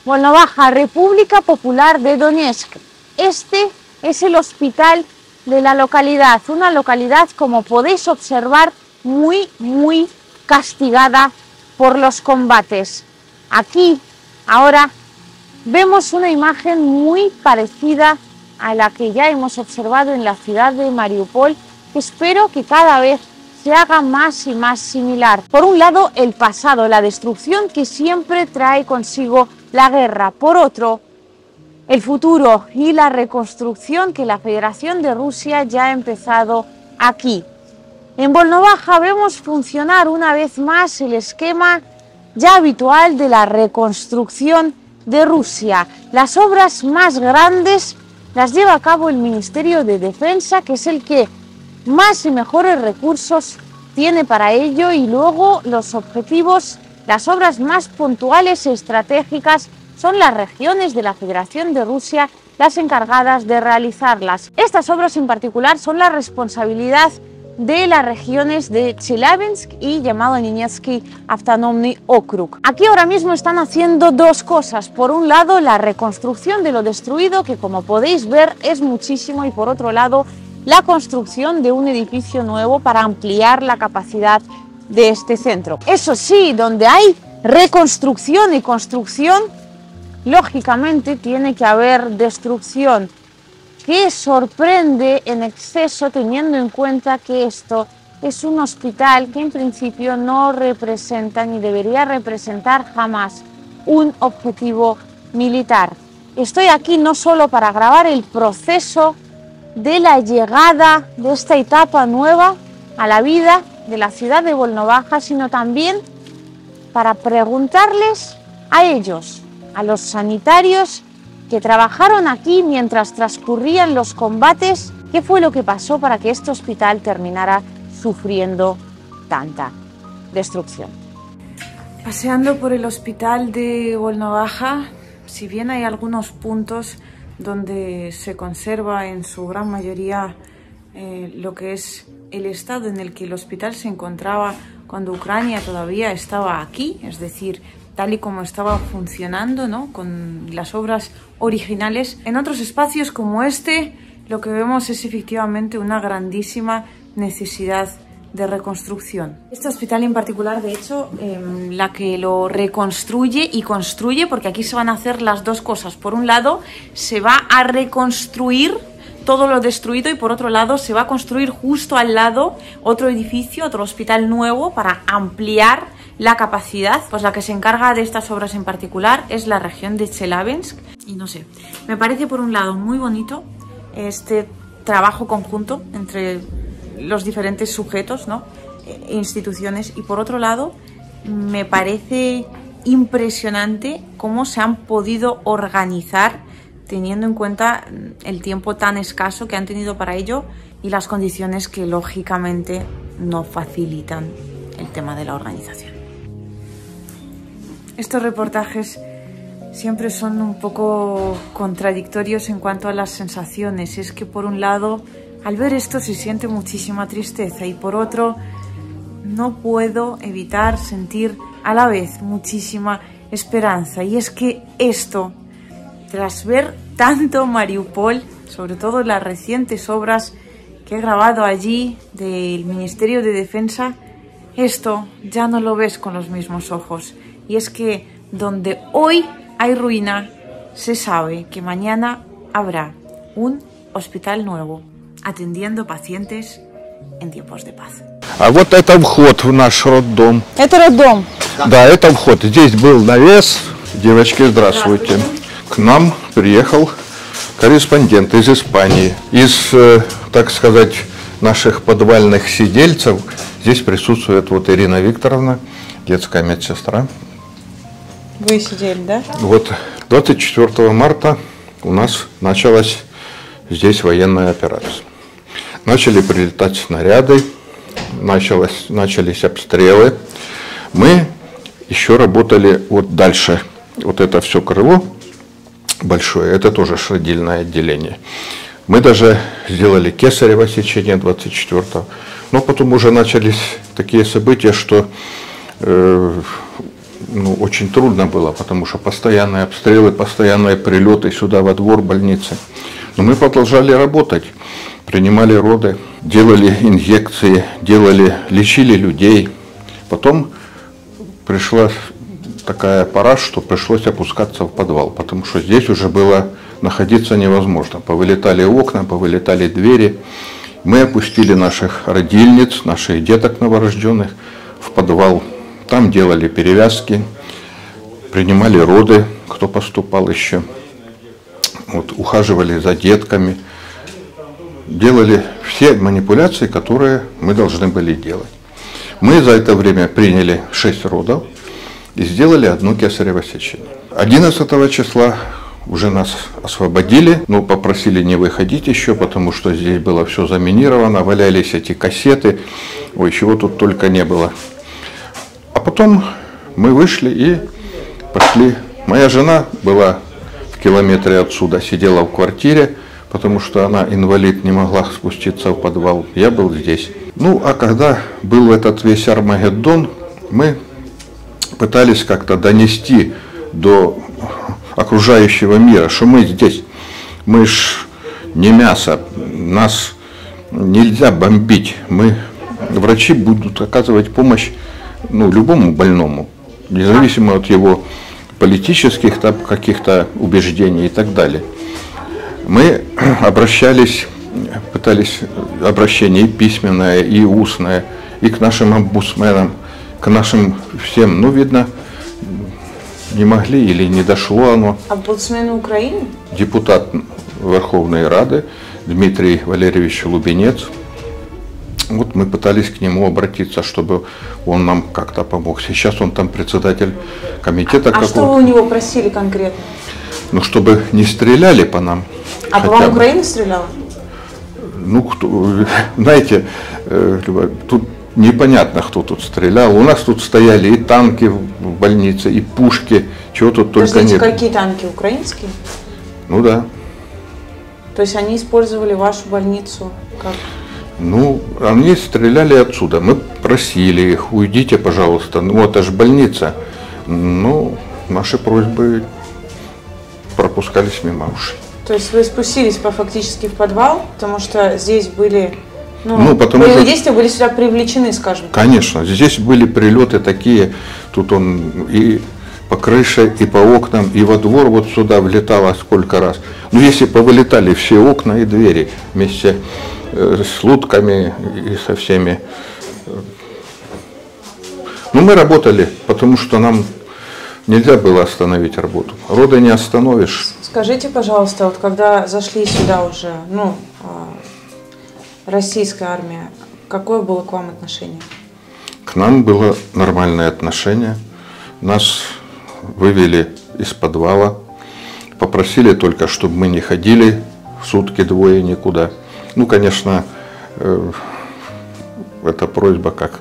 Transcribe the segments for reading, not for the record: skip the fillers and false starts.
Volnovakha, República Popular de Donetsk. Este es el hospital de la localidad, una localidad, como podéis observar, muy castigada por los combates. Aquí, ahora, vemos una imagen muy parecida a la que ya hemos observado en la ciudad de Mariupol, que espero que cada vez se haga más y más similar. Por un lado, el pasado, la destrucción que siempre trae consigo la guerra. Por otro, el futuro y la reconstrucción que la Federación de Rusia ya ha empezado aquí. En Volnovakha vemos funcionar una vez más el esquema ya habitual de la reconstrucción de Rusia. Las obras más grandes las lleva a cabo el Ministerio de Defensa, que es el que más y mejores recursos tiene para ello, y luego los objetivos, las obras más puntuales y estratégicas son las regiones de la Federación de Rusia las encargadas de realizarlas. Estas obras en particular son la responsabilidad de las regiones de Chelyabinsk y llamado Nenetsky Автономный Okrug. Aquí ahora mismo están haciendo dos cosas. Por un lado, la reconstrucción de lo destruido, que como podéis ver es muchísimo, y por otro lado, la construcción de un edificio nuevo para ampliar la capacidad de este centro. Eso sí, donde hay reconstrucción y construcción, lógicamente tiene que haber destrucción, que sorprende en exceso teniendo en cuenta que esto es un hospital que en principio no representa ni debería representar jamás un objetivo militar. Estoy aquí no solo para grabar el proceso de la llegada de esta etapa nueva a la vida de la ciudad de Volnovakha, sino también para preguntarles a ellos, a los sanitarios que trabajaron aquí mientras transcurrían los combates, qué fue lo que pasó para que este hospital terminara sufriendo tanta destrucción. Paseando por el hospital de Volnovakha, si bien hay algunos puntos donde se conserva en su gran mayoría lo que es el estado en el que el hospital se encontraba cuando Ucrania todavía estaba aquí, es decir, tal y como estaba funcionando, ¿no?, con las obras originales. En otros espacios como este, lo que vemos es efectivamente una grandísima necesidad de reconstrucción. Este hospital en particular, de hecho, la que lo reconstruye y construye, porque aquí se van a hacer las dos cosas. Por un lado, se va a reconstruir todo lo destruido, y por otro lado se va a construir justo al lado otro edificio, otro hospital nuevo para ampliar la capacidad. Pues la que se encarga de estas obras en particular es la región de Chelyabinsk. Y no sé, me parece por un lado muy bonito este trabajo conjunto entre los diferentes sujetos, ¿no?, instituciones, y por otro lado me parece impresionante cómo se han podido organizar teniendo en cuenta el tiempo tan escaso que han tenido para ello y las condiciones que lógicamente no facilitan el tema de la organización. Estos reportajes siempre son un poco contradictorios en cuanto a las sensaciones. Es que por un lado, al ver esto se siente muchísima tristeza, y por otro no puedo evitar sentir a la vez muchísima esperanza. Y es que esto, tras ver tanto Mariupol, sobre todo las recientes obras que he grabado allí del Ministerio de Defensa, esto ya no lo ves con los mismos ojos. Y es que donde hoy hay ruina, se sabe que mañana habrá un hospital nuevo atendiendo pacientes en tiempos de paz. А вот это вход в наш роддом. Это роддом? Да, это вход. Здесь был навес. Девочки, здравствуйте. К нам приехал корреспондент из Испании. Из, так сказать, наших подвальных сидельцев здесь присутствует вот Ирина Викторовна, детская медсестра. Вы сидели, да? Вот 24 марта у нас началась здесь военная операция. Начали прилетать снаряды, начались обстрелы. Мы еще работали вот дальше. Вот это все крыло большое, это тоже родильное отделение. Мы даже сделали кесарево сечение 24-го. Но потом уже начались такие события, что ну, очень трудно было, потому что постоянные обстрелы, постоянные прилеты сюда во двор больницы. Но мы продолжали работать, принимали роды, делали инъекции, лечили людей. Потом пришла такая пора, что пришлось опускаться в подвал, потому что здесь уже было находиться невозможно. Повылетали окна, повылетали двери. Мы опустили наших родильниц, наших деток новорожденных в подвал. Там делали перевязки, принимали роды, кто поступал еще. Вот, ухаживали за детками. Делали все манипуляции, которые мы должны были делать. Мы за это время приняли 6 родов и сделали 1 кесарево сечение. 11 числа уже нас освободили, но попросили не выходить еще, потому что здесь было все заминировано, валялись эти кассеты, ой, чего тут только не было. А потом мы вышли и пошли. Моя жена была в километре отсюда, сидела в квартире, потому что она инвалид, не могла спуститься в подвал. Я был здесь. Ну, а когда был этот весь Армагеддон, мы пытались как-то донести до окружающего мира, что мы здесь, мы ж не мясо, нас нельзя бомбить, врачи будут оказывать помощь, ну, любому больному, независимо от его политических там, каких-то убеждений и так далее. Мы обращались, пытались обращение и письменное, и устное, и к нашим омбудсменам, к нашим всем, ну, видно, не могли или не дошло оно. Омбудсмены Украины? Депутат Верховной Рады Дмитрий Валерьевич Лубенец. Вот мы пытались к нему обратиться, чтобы он нам как-то помог. Сейчас он там председатель комитета. А что вы у него просили конкретно? Ну, чтобы не стреляли по нам. А по вам Украина стреляла? Ну, знаете, тут непонятно, кто тут стрелял. У нас тут стояли и танки в больнице, и пушки, чего тут только нет. Какие танки? Украинские? Ну да. То есть они использовали вашу больницу как? Ну, они стреляли отсюда. Мы просили их, уйдите, пожалуйста. Ну, это же больница. Ну, наши просьбы пропускались мимо ушей. То есть вы спустились фактически в подвал, потому что здесь были... потому боевые действия были сюда привлечены, скажем так. Конечно, здесь были прилеты такие, тут он и по крыше, и по окнам, и во двор вот сюда влетало сколько раз. Ну, если повылетали все окна и двери вместе с лодками и со всеми. Ну, мы работали, потому что нам нельзя было остановить работу. Роды не остановишь. Скажите, пожалуйста, вот когда зашли сюда уже, российская армия, какое было к вам отношение? К нам было нормальное отношение. Нас вывели из подвала, попросили только, чтобы мы не ходили сутки двое никуда. Ну, конечно, эта просьба как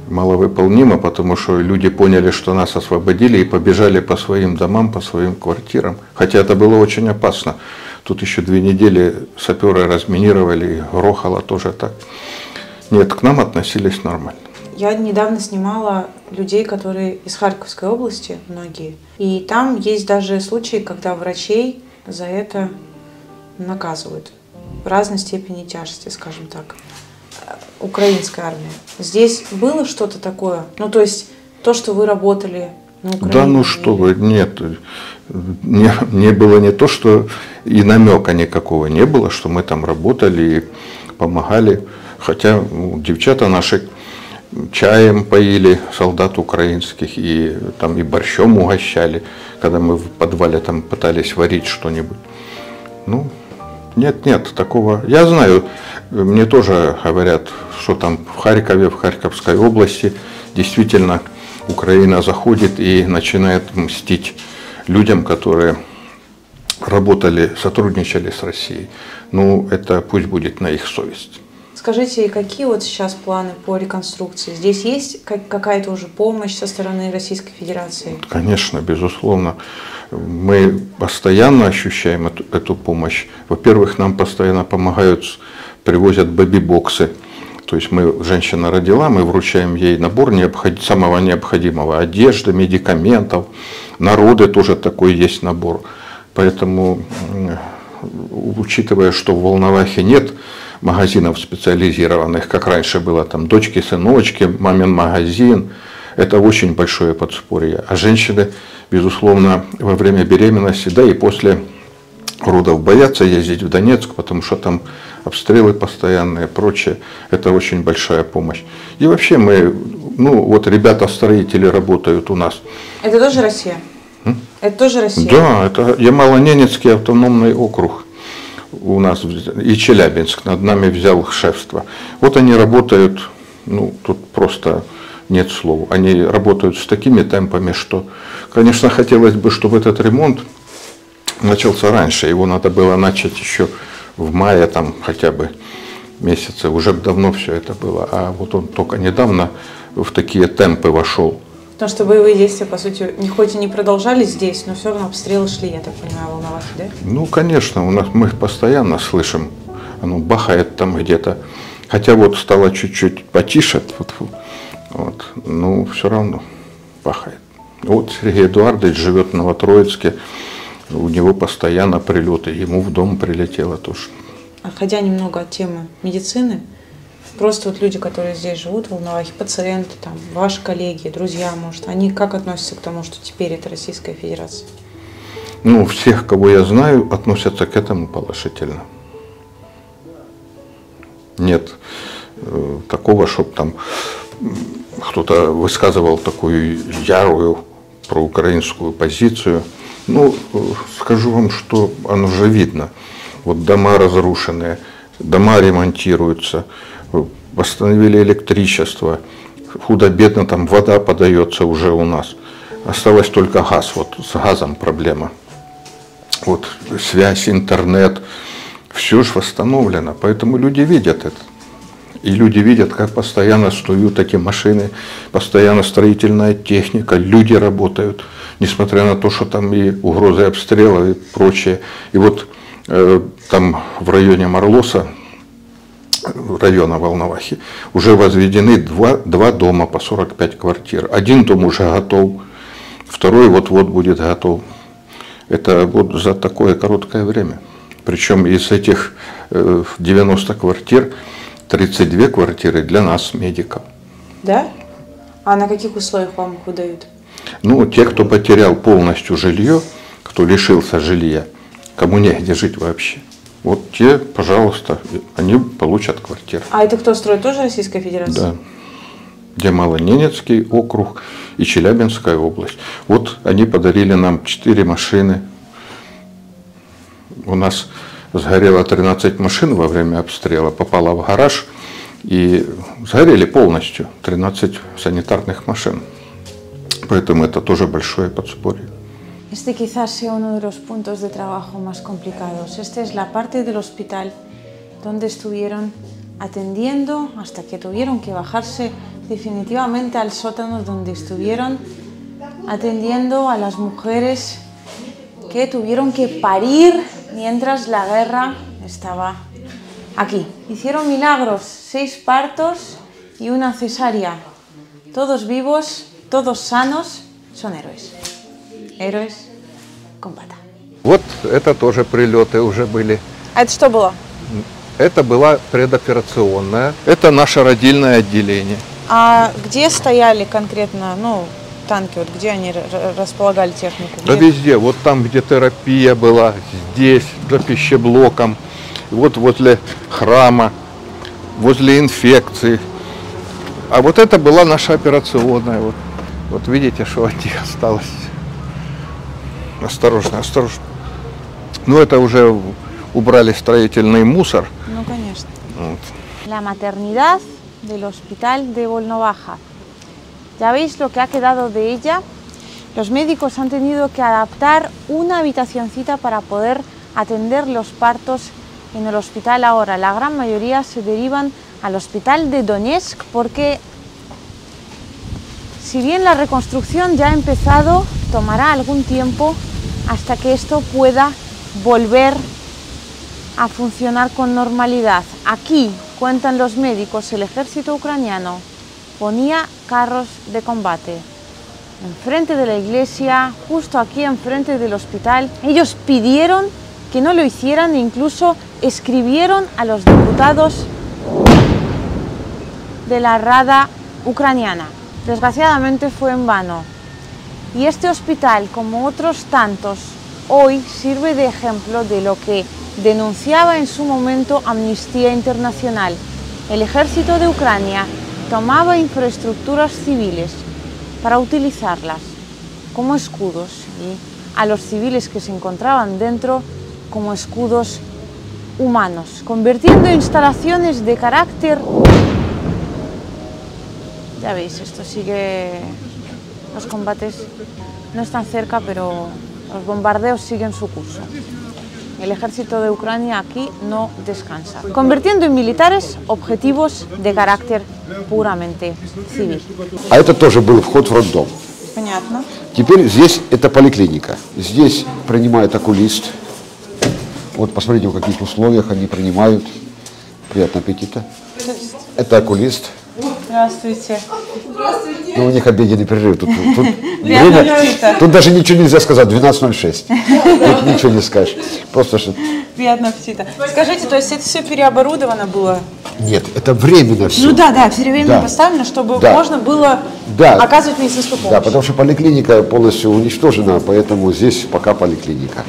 маловыполнима, потому что люди поняли, что нас освободили и побежали по своим домам, по своим квартирам. Хотя это было очень опасно. Тут еще 2 недели саперы разминировали, и грохало тоже так. Нет, к нам относились нормально. Я недавно снимала людей, которые из Харьковской области, многие. И там есть даже случаи, когда врачей за это наказывают. В разной степени тяжести, скажем так. Украинская армия. Здесь было что-то такое? Ну, то есть, то, что вы работали на Украине? Да, ну что вы, нет. Не было не то, что и намека никакого не было, что мы там работали и помогали. Хотя девчата наши чаем поили солдат украинских и там и борщом угощали, когда мы в подвале там пытались варить что-нибудь. Ну, нет, такого. Я знаю, мне тоже говорят, что там в Харькове, в Харьковской области действительно Украина заходит и начинает мстить людям, которые работали, сотрудничали с Россией. Ну, это пусть будет на их совесть. Скажите, какие вот сейчас планы по реконструкции? Здесь есть какая-то уже помощь со стороны Российской Федерации? Конечно, безусловно. Мы постоянно ощущаем эту помощь. Во-первых, нам постоянно помогают, привозят бэби-боксы. То То есть женщина родила, мы вручаем ей набор самого необходимого: одежды, медикаментов. На роды тоже такой есть набор. Поэтому, учитывая, что в Волновахе нет магазинов специализированных, как раньше было, там дочки, сыночки, мамин магазин, это очень большое подспорье. А женщины, безусловно, во время беременности, да и после родов боятся ездить в Донецк, потому что там обстрелы постоянные и прочее. Это очень большая помощь. И вообще вот ребята-строители работают у нас. Это тоже Россия? Это тоже Россия? Да, это Ямало-Ненецкий автономный округ у нас, и Челябинск над нами взял шефство. Вот они работают, тут просто нет слов. Они работают с такими темпами, что, конечно, хотелось бы, чтобы этот ремонт начался раньше. Его надо было начать еще в мае, там хотя бы месяце. Уже давно все это было. А вот он только недавно в такие темпы вошел. Потому что боевые действия, по сути, хоть и не продолжались здесь, но все равно обстрелы шли, я так понимаю, в Волновахе, да? Ну, конечно, мы их постоянно слышим. Оно бахает там где-то. Хотя вот стало чуть-чуть потише, но все равно бахает. Вот Сергей Эдуардович живет в Новотроицке. У него постоянно прилеты, ему в дом прилетело тоже. Отходя немного от темы медицины, просто вот люди, которые здесь живут, в Волновахе, пациенты, там, ваши коллеги, друзья, может, они как относятся к тому, что теперь это Российская Федерация? Всех, кого я знаю, относятся к этому положительно. Нет такого, чтобы там кто-то высказывал такую ярую проукраинскую позицию. Скажу вам, что оно же видно. Вот дома разрушенные, дома ремонтируются, восстановили электричество, худо-бедно там вода подается уже у нас. Осталось только газ, вот с газом проблема. Вот связь, интернет, все же восстановлено, поэтому люди видят это. И люди видят, как постоянно стоят эти машины, постоянно строительная техника, люди работают, несмотря на то, что там и угрозы обстрела и прочее. И вот там в районе Марлоса, района Волновахи, уже возведены два дома по 45 квартир. Один дом уже готов, второй вот-вот будет готов. Это вот за такое короткое время. Причем из этих 90 квартир 32 квартиры для нас, медиков. Да? А на каких условиях вам их выдают? Те, кто потерял полностью жилье, кто лишился жилья, кому негде жить вообще. Вот те, пожалуйста, они получат квартиру. А это кто строит? Тоже Российская Федерация? Да. Ямало-Ненецкий округ и Челябинская область. Вот они подарили нам 4 машины. У нас сгорело 13 машин во время обстрела, попало в гараж и сгорели полностью 13 санитарных машин. Поэтому это тоже большое подспорье. Este quizás sea uno de los puntos de trabajo más complicados. Esta es la parte del hospital donde estuvieron atendiendo hasta que tuvieron que bajarse definitivamente al sótano donde estuvieron atendiendo a las mujeres que tuvieron que parir mientras la guerra estaba aquí. Hicieron milagros, 6 partos y una cesárea. Todos vivos, todos sanos, son héroes. Héroes con bata. Вот это тоже прилеты уже были. А это что было? Это была предоперационная. Это наше родильное отделение. А где стояли конкретно, танки, вот где они располагали технику? Да везде. Вот там, где терапия была, здесь, за пищеблоком, вот возле храма, возле инфекции. А вот это была наша операционная. Вот видите, что от них осталось. Осторожно, осторожно. Это уже убрали строительный мусор. Конечно. Вот. La maternidad del Hospital de Volnovakha. Ya veis lo que ha quedado de ella. Los médicos han tenido que adaptar una habitacioncita para poder atender los partos en el hospital ahora. La gran mayoría se derivan al hospital de Donetsk porque, si bien la reconstrucción ya ha empezado, tomará algún tiempo hasta que esto pueda volver a funcionar con normalidad. Aquí, cuentan los médicos, el ejército ucraniano ponía carros de combate enfrente de la iglesia, justo aquí enfrente del hospital. Ellos pidieron que no lo hicieran e incluso escribieron a los diputados de la Rada ucraniana. Desgraciadamente fue en vano. Y este hospital, como otros tantos, hoy sirve de ejemplo de lo que denunciaba en su momento Amnistía Internacional. El ejército de Ucrania tomaba infraestructuras civiles para utilizarlas como escudos y a los civiles que se encontraban dentro como escudos humanos, convirtiendo instalaciones de carácter... Ya veis, esto sigue... Los combates no están cerca, pero los bombardeos siguen su curso. El ejército de Ucrania aquí no descansa, convirtiendo en militares objetivos de carácter puramente civil. А это тоже был вход в роддом. Понятно. Теперь здесь это поликлиника. Здесь принимает окулист. Вот посмотрите, в каких условиях они принимают. Приятного аппетита. Это окулист. Здравствуйте. Ну, у них обеденный перерыв. Тут аппетита. тут даже ничего нельзя сказать, 12:06. Тут ничего не скажешь. Просто что... Приятного аппетита. Скажите, то есть это все переоборудовано было? Нет, это временно все. Ну да, все временно Да. поставлено, чтобы Да. можно было Да. оказывать медицинскую помощь. Да, потому что поликлиника полностью уничтожена, поэтому здесь пока поликлиника.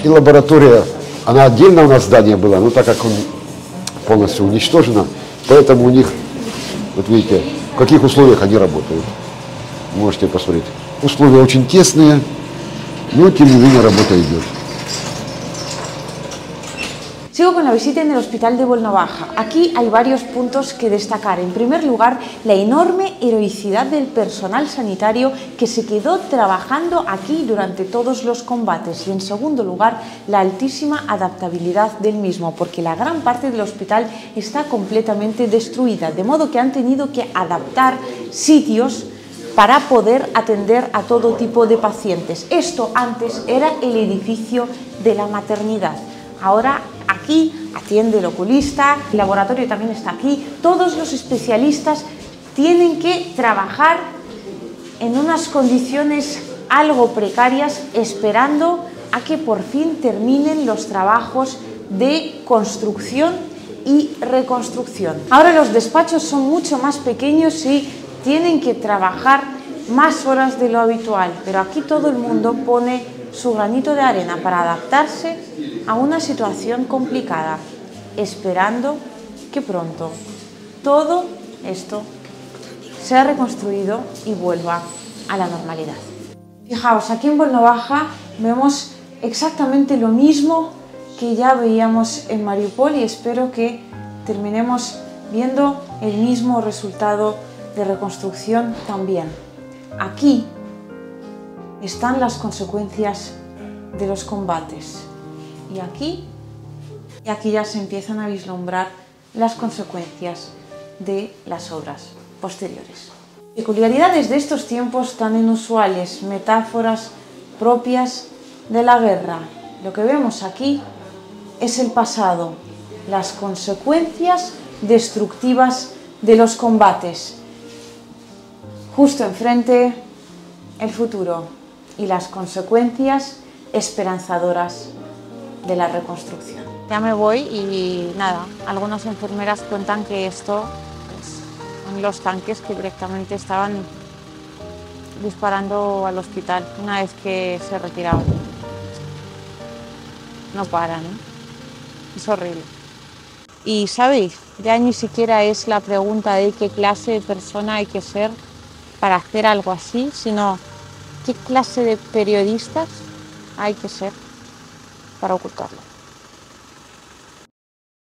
И лаборатория, она отдельно у нас здание было, но так как он полностью уничтожена, поэтому у них, вот видите, в каких условиях они работают. Можете посмотреть. Условия очень тесные, но тем не менее работа идет. Sigo con la visita en el hospital de Volnovakha. Aquí hay varios puntos que destacar. En primer lugar, la enorme heroicidad del personal sanitario que se quedó trabajando aquí durante todos los combates. Y en segundo lugar, la altísima adaptabilidad del mismo, porque la gran parte del hospital está completamente destruida, de modo que han tenido que adaptar sitios para poder atender a todo tipo de pacientes. Esto antes era el edificio de la maternidad. Ahora aquí atiende el oculista, el laboratorio también está aquí. Todos los especialistas tienen que trabajar en unas condiciones algo precarias, esperando a que por fin terminen los trabajos de construcción y reconstrucción. Ahora los despachos son mucho más pequeños y tienen que trabajar más horas de lo habitual, pero aquí todo el mundo pone su granito de arena para adaptarse a una situación complicada, esperando que pronto todo esto sea reconstruido y vuelva a la normalidad. Fijaos, aquí en Volnovakha vemos exactamente lo mismo que ya veíamos en Mariupol y espero que terminemos viendo el mismo resultado de reconstrucción también. Aquí están las consecuencias de los combates y aquí ya se empiezan a vislumbrar las consecuencias de las obras posteriores. Peculiaridades de estos tiempos tan inusuales, metáforas propias de la guerra. Lo que vemos aquí es el pasado, las consecuencias destructivas de los combates. Justo enfrente, el futuro y las consecuencias esperanzadoras de la reconstrucción. Ya me voy y nada, algunas enfermeras cuentan que esto son los tanques que directamente estaban disparando al hospital una vez que se retiraban. No paran, ¿eh? Es horrible. Y sabéis, ya ni siquiera es la pregunta de qué clase de persona hay que ser para hacer algo así, sino qué clase de periodistas hay que ser para ocultarlo.